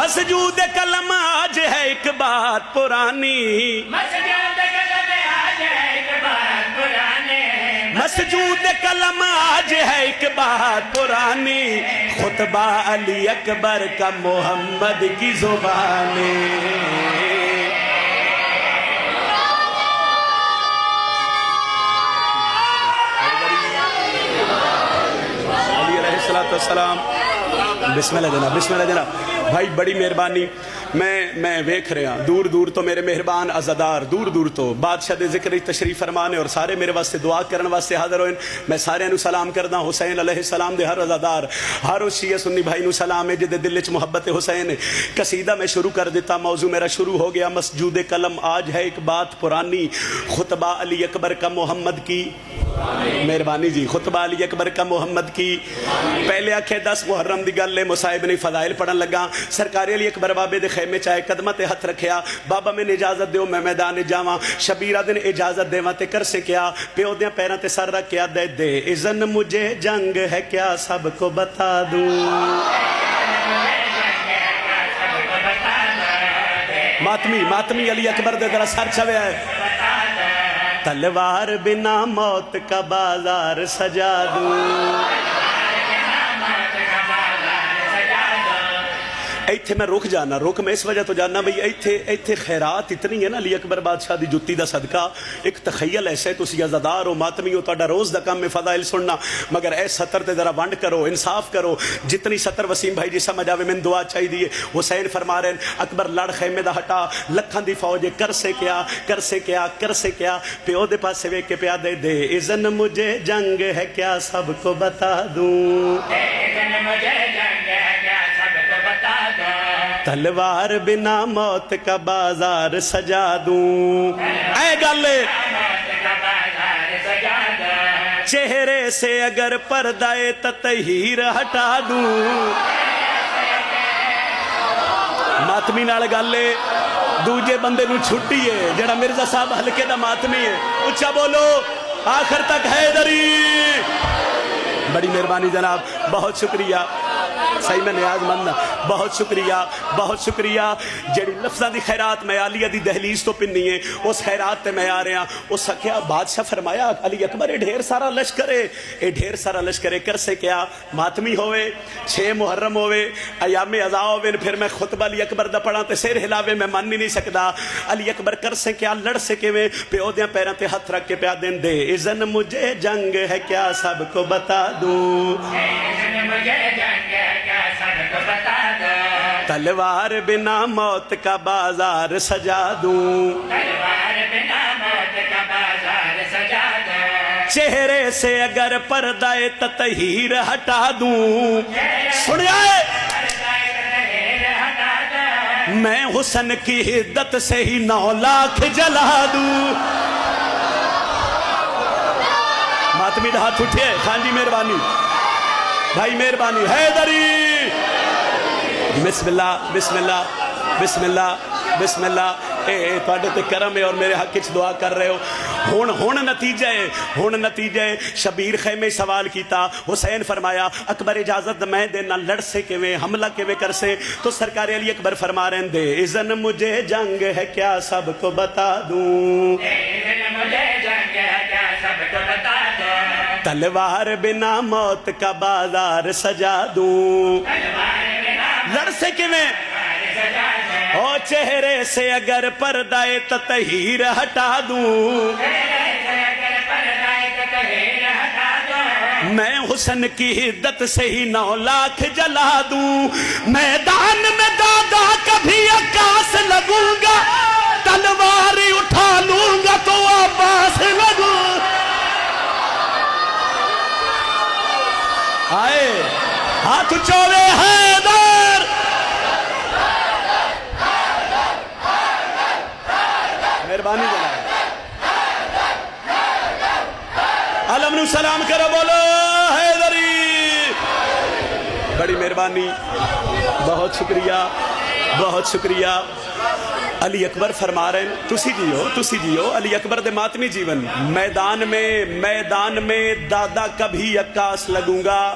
مسجود قلم آج ہے ایک بات پرانی، مسجود قلم آج ہے ایک بات پرانی، خطبہ علی اکبر کا محمد کی زبانی۔ علی علیہ السلام، بسم اللہ جناب، بسم اللہ جناب۔ بھائی بڑی مہربانی، میں ویکھ رہا ہاں دور دور تو میرے مہربان عزادار دور دور تو بادشاہ دے ذکر تشریف فرمانے اور سارے میرے واسطے دعا کرن واسطے حاضر ہوئے۔ میں سارے نو سلام کردا، حسین علیہ السلام دے ہر عزادار ہر اس شیعہ سنی بھائی نو سلام ہے جدے دل وچ محبت حسین ہے۔ قصیدہ میں شروع کر دیتا، موضوع میرا شروع ہو گیا، مسجود قلم آج ہے ایک بات پرانی، خطبہ علی اکبر کا محمد کی مہربانی جی، خطبہ علی اکبر کا محمد کی۔ پہلے آکھے 10 محرم دی گل ہے، مصائب نے فضائل پڑھن لگا، سرکار علی اکبر بابے دے خیمے چاہے قدمہ تے ہاتھ رکھیا، بابا میں اجازت دیو میں میدان جاواں، شبیرہ دن اجازت دیواں تے کر سے کیا، پیو دیاں پیراں تے سر رکھ کیا، دے دے اذن مجھے جنگ ہے کیا سب کو بتا دوں، ماتمی علی اکبر دے ذرا سر چھویا ہے، تلوار بنا موت کا بازار سجا دوں۔ ایتھے میں رک جانا، رک میں اس وجہ تو جانا بھئی ایتھے خیرات اتنی ہے نا علی اکبر بادشاہ دی جتی دا صدقہ، ایک تخیل ایسے تسی عزادار ہو ماتمی ہو، تہاڈا روز دا کم میں فضائل سننا، مگر اے سطر تے ذرا ونڈ کرو، انصاف کرو، جتنی سطر وسیم بھائی جی سمجھ آوے میں دعا چاہی دیئے۔ حسین فرما رہے ہیں اکبر لڑ خیمے دا ہٹا، لکھاں دی فوج کر سے کیا، پیو دے پاس سے ویک کے پیا، دے دے اذن مجھے جنگ ہے کیا سب کو بتا دوں، تلوار بنا موت کا بازار سجا دوں، اے گالے چہرے سے اگر پردہ تطہیر ہٹا دوں، ماتمی نال گالے دوجے بندے نو چھٹی ہے جڑا مرزا صاحب حلقے دا ماتمی ہے، اچھا بولو آخر تک حیدری۔ بڑی مہربانی جناب، بہت شکریہ، صحیح میں نیاز مند، بہت شکریہ جڑی لفظاں دی خیرات میں عالیہ دی دہلیز تو پنی ہے، اس خیرات تے میں آ رہے ہیں، اس کیا بادشاہ فرمایا علی اکبر اے ڈھیر سارا لشکرے کر سے کیا، ماتمی ہوئے 6 محرم ہوئے ایام عزا ہوئے، پھر میں خطبہ علی اکبر دا پڑھا تے سیر ہلاوے میں مان نہیں سکدا، علی اکبر کر سے کیا لڑ سکے میں، پیو دیاں پیراں تے ہاتھ رکھ کے پیا دین، دے اذن مجھے جنگ ہے کیا سب کو بتا دوں، تلوار بنا موت کا بازار سجا دوں، چہرے سے اگر پردہ تطہیر ہٹا دوں، سنیا ہے میں حسن کی حدت سے ہی 9 لاکھ جلا دوں۔ ماتمی دا ہاتھ اٹھے، خان جی مہربانی، بھائی مہربانی، حیدری، بسم اللہ، اے تواڈے تے کرم ہے اور میرے حق وچ دعا کر رہے ہو۔ ہن نتیجہ ہے، شبیر خیمے سوال کیتا، حسین فرمایا اکبر اجازت میں دینا، لڑ سے کیویں حملہ کیویں کر سے، تو سرکار علی اکبر فرما رہے ہیں دے اذن مجھے جنگ ہے کیا سب کو بتا دوں، تلوار بنا موت کا بازار سجا دوں، لڑ سے کیویں او چہرے سے اگر پردہ تطہیر ہٹا دوں، میں حسن کی حدت سے ہی 9 لاکھ جلا دوں، میدان میں دادا کبھی عکاس لگوں گا، تلواری اٹھا لوں گا تو عباس لگوں، آئے ہاتھ چوڑے حیدر، مہربانی جناب، علم نو سلام کرو، بولو حیدری، بڑی مہربانی، بہت شکریہ۔ علی اکبر فرما رہے ہیں تسی جیو علی اکبر دے ماتمی جیون، میدان میں دادا کبھی عکاس لگوں گا،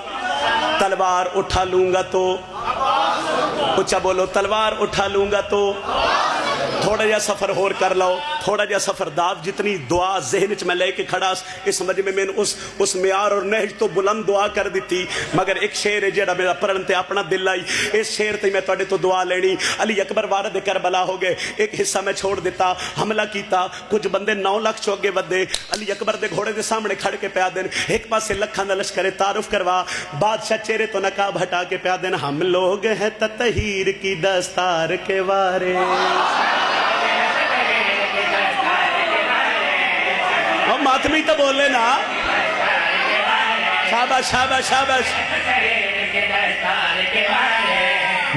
تلوار اٹھا لوں گا تو اچھا بولو تلوار اٹھا لوں گا تو تھوڑا جا سفر ہور کر لو تھوڑا جا سفر داو جتنی دعا ذہن چ میں لے کے کھڑا اس مجمع میں اس معیار اور نہج تو بلند دعا کر دیتی مگر ایک شعر ہے جڑا میرا پڑھن تے اپنا دل آئی اس شعر تے میں تواڈے تو دعا لینی علی اکبر وارد کربلا ہو گئے ایک حصہ میں چھوڑ دیتا حملہ کیتا کچھ بندے 9 لاکھ چوگے ودے علی اکبر دے گھوڑے دے سامنے کھڑ کے پیا دین ایک پاسے لکھاں دا لشکر تعارف کروا بادشاہ چہرے تو نقاب ہٹا کے پیا دین ہم لوگ ہیں تطہیر کی دستار کے وارث ماتمی تو بولے نا شاباش شاباش شاباش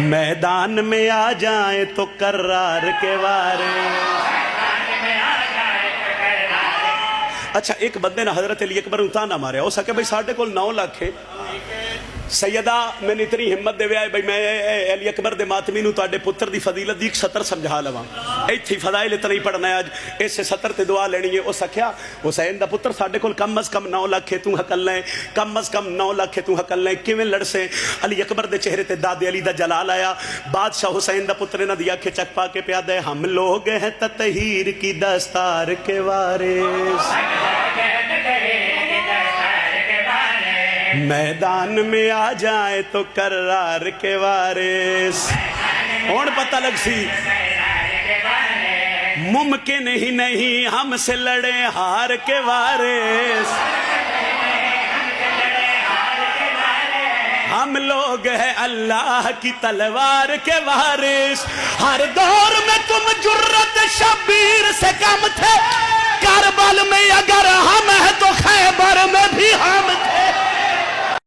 میدان میں آ جائیں تو کرار کے وارث اچھا ایک بندے نا حضرت علی اکبر تانا مارے ہو سکے بھئی ساڑھے کول 9 لاکھ ہے سیدہ میں نے اتنی ہمت دے ویا بھئی میں علی اکبر دے ماتمی نو تواڈے پتر دی فضیلت دی ایک سطر سمجھا لواں ایتھی فضائل اتنا ہی پڑھنا ہے اج اس سطر تے دعا لینی ہے او سکھیا حسین دا پتر ساڈے کول کم از کم 9 لاکھ ہے تو حقل لیں کم از کم 9 لاکھ ہے تو حقل لیں کیویں لڑسے علی اکبر دے چہرے تے داد علی دا جلال آیا بادشاہ حسین دا پتر نہ دیا کہ چک پا کے پیا دے ہم لوگ ہیں تطہیر کی دستار کے وارث میدان میں آ جائے تو کرار کے وارث اور پتہ لگ سی ممکن ہی نہیں ہم سے لڑے ہار کے وارث ہم لوگ ہیں اللہ کی تلوار کے وارث ہر دور میں تم جرت شبیر سے کم تھے کربل میں اگر ہم ہیں تو خیبر میں بھی ہم تھے